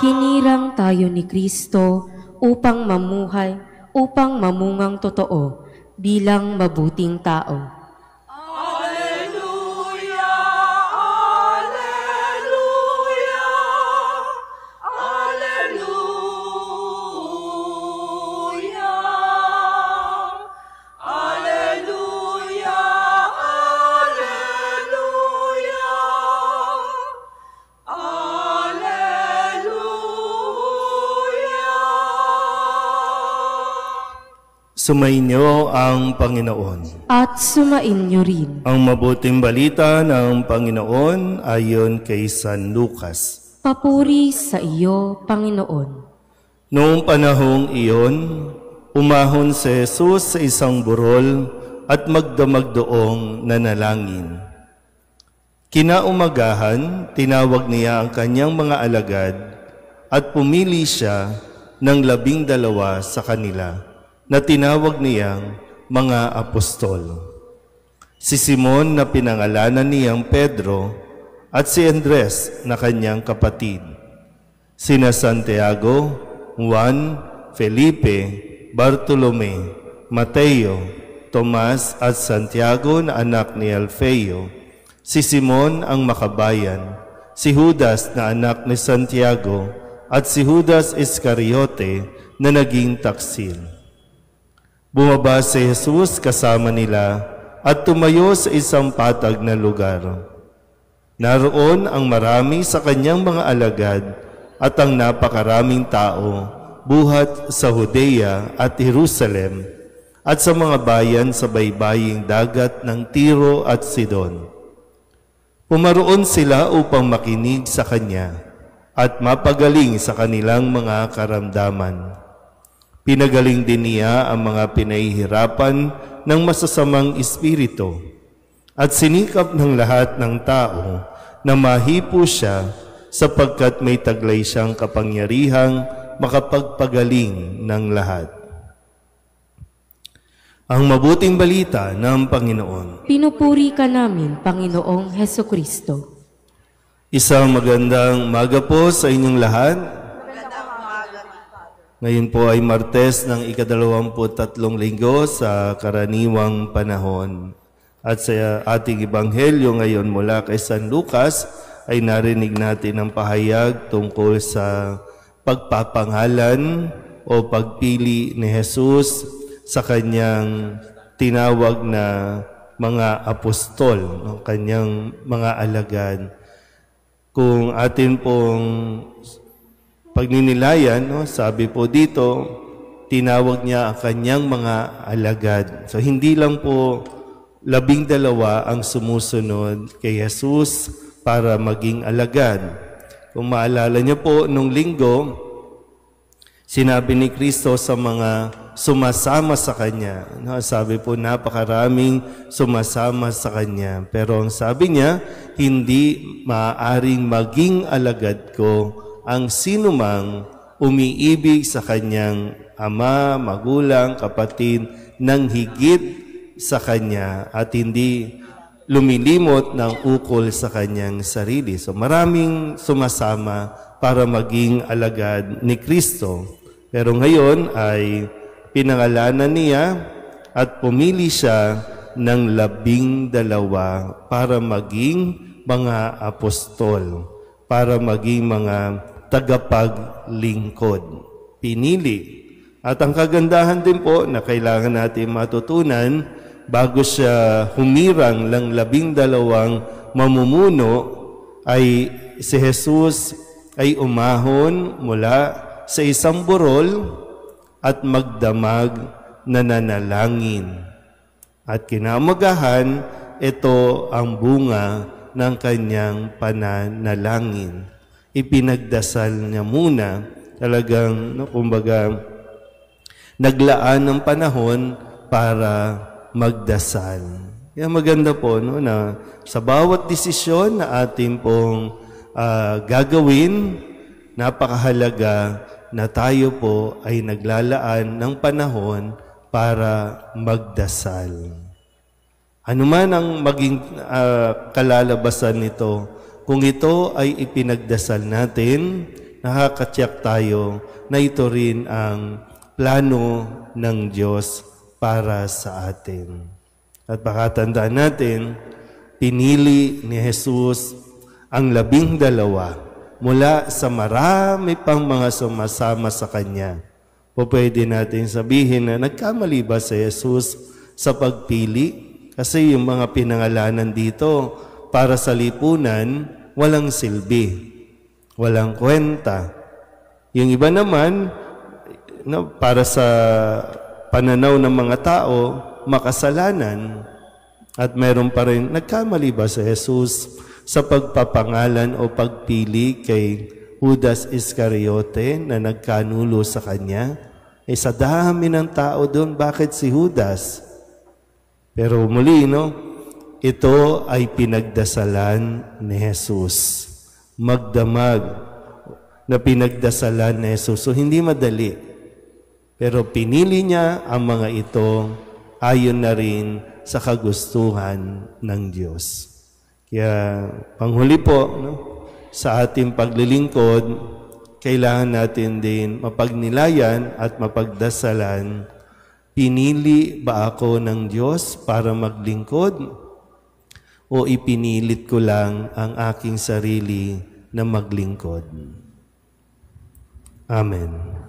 Hinirang tayo ni Kristo upang mamuhay, upang mamungang totoo bilang mabuting tao. Sumainyo ang Panginoon. At sumainyo rin. Ang mabuting balita ng Panginoon ayon kay San Lucas. Papuri sa iyo, Panginoon. Noong panahong iyon, umahon si Jesus sa isang burol at magdamag doong nanalangin. Kinaumagahan, tinawag niya ang kanyang mga alagad at pumili siya ng 12 sa kanila na tinawag niyang mga apostol. Si Simon na pinangalanan niyang Pedro at si Andres na kanyang kapatid. Sina Santiago, Juan, Felipe, Bartolome, Mateo, Tomas at Santiago na anak ni Alfeo, si Simon ang makabayan, si Judas na anak ni Santiago at si Judas Iscariote na naging taksil. Bumaba si Jesus kasama nila at tumayo sa isang patag na lugar. Naroon ang marami sa kanyang mga alagad at ang napakaraming tao buhat sa Judea at Jerusalem at sa mga bayan sa baybaying dagat ng Tiro at Sidon. Pumaroon sila upang makinig sa kanya at mapagaling sa kanilang mga karamdaman. Pinagaling din niya ang mga pinahihirapan ng masasamang espiritu at sinikap ng lahat ng tao na mahipo siya sapagkat may taglay siyang kapangyarihang makapagpagaling ng lahat. Ang mabuting balita ng Panginoon. Pinupuri ka namin, Panginoong Hesukristo. Isang magandang umaga po sa inyong lahat. Ngayon po ay Martes ng ika-23 linggo sa karaniwang panahon. At sa ating Ebanghelyo ngayon mula kay San Lucas ay narinig natin ang pahayag tungkol sa pagpapangalan o pagpili ni Jesus sa kanyang tinawag na mga apostol, ng kanyang mga alagad. Kung atin pong pagninilayan, sabi po dito, tinawag niya ang kanyang mga alagad. So hindi lang po 12 ang sumusunod kay Jesus para maging alagad. Kung maalala niyo po, nung linggo, sinabi ni Kristo sa mga sumasama sa Kanya. Sabi po, napakaraming sumasama sa Kanya. Pero ang sabi niya, hindi maaaring maging alagad ko ang sinumang umiibig sa kanyang ama, magulang, kapatid ng higit sa kanya at hindi lumilimot ng ukol sa kanyang sarili. So maraming sumasama para maging alagad ni Kristo. Pero ngayon ay pinangalanan niya at pumili siya ng 12 para maging mga apostol, para maging mga tagapaglingkod. Pinili. At ang kagandahan din po na kailangan natin matutunan bago siya humirang ng 12 mamumuno ay si Jesus ay umahon mula sa isang burol at magdamag na nanalangin. At kinamagahan, ito ang bunga ng kanyang pananalangin. Ipinagdasal niya muna, talagang, kumbaga, naglaan ng panahon para magdasal. Kaya maganda po na sa bawat desisyon na ating pong gagawin, napakahalaga na tayo po ay naglalaan ng panahon para magdasal. Ano man ang maging kalalabasan nito, kung ito ay ipinagdasal natin, nakakatiyak tayo na ito rin ang plano ng Diyos para sa atin. At baka tandaan natin, pinili ni Jesus ang 12 mula sa marami pang mga sumasama sa Kanya. O pwede natin sabihin na nagkamali ba si Jesus sa pagpili? Kasi yung mga pinangalanan dito para sa lipunan, walang silbi, walang kwenta. Yung iba naman, para sa pananaw ng mga tao, makasalanan. At meron pa rin, nagkamali ba si Jesus sa pagpapangalan o pagpili kay Judas Iscariote na nagkanulo sa kanya? Sa dami ng tao doon, bakit si Judas? Pero muli, ito ay pinagdasalan ni Jesus. Magdamag na pinagdasalan ni Jesus. So, hindi madali. Pero pinili niya ang mga ito ayon na rin sa kagustuhan ng Diyos. Kaya, panghuli po, sa ating paglilingkod, kailangan natin din mapagnilayan at mapagdasalan, pinili ba ako ng Diyos para maglingkod o ipinilit ko lang ang aking sarili na maglingkod? Amen.